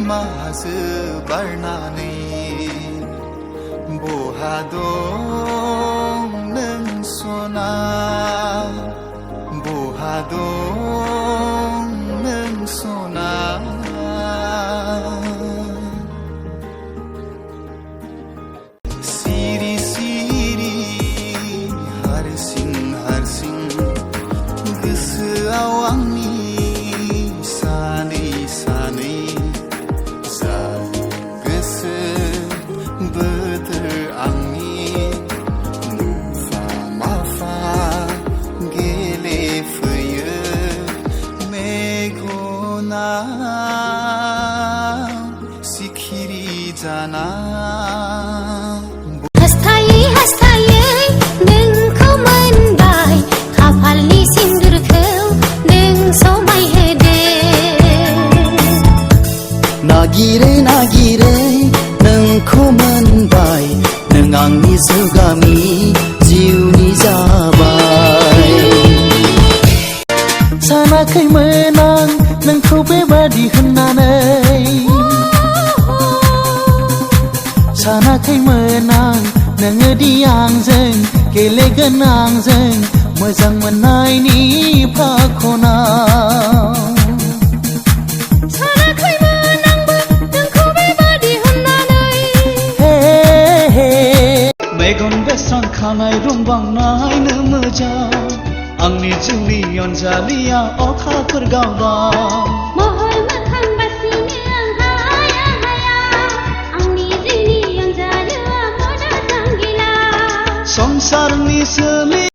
माहासो बारनानै बहा दं नों सना बहा दं नों सना सिरि सिरि हारसिं हारसिं गोसोआव आंनि सानै सानै जा गोसो बोथोर आंनि मुफा माफा गेलेफैयो मेगनाव सिखिरि जाना हास्थायै हास्थायै नोंखौ मोनबाय खाफालनि सिन्दुरखौ नों समायहोदो नागिरै नागिरै नोंखौ मोनबाय नों आंनि जुगामि जिउनि जाबाय सानाखैमोन आं नोंखौ बेबादि होननानै सानाखैमोन आं नोङोदि आंजों गेलेगोन आंजों मोजां मोननायनि फाखनाव सानाखैमोन आंबो नोंखौ बेबादि होननानै मेगन बेस्रां खानाय रुंबांनायनो मोजां आंनि जिउनि अनजालिया अखाफोर गावदां महर मोखां बासिनो आं हाया हाया आंनि जिउनि अनजालुआ मना जांगिला संसारनि सोलि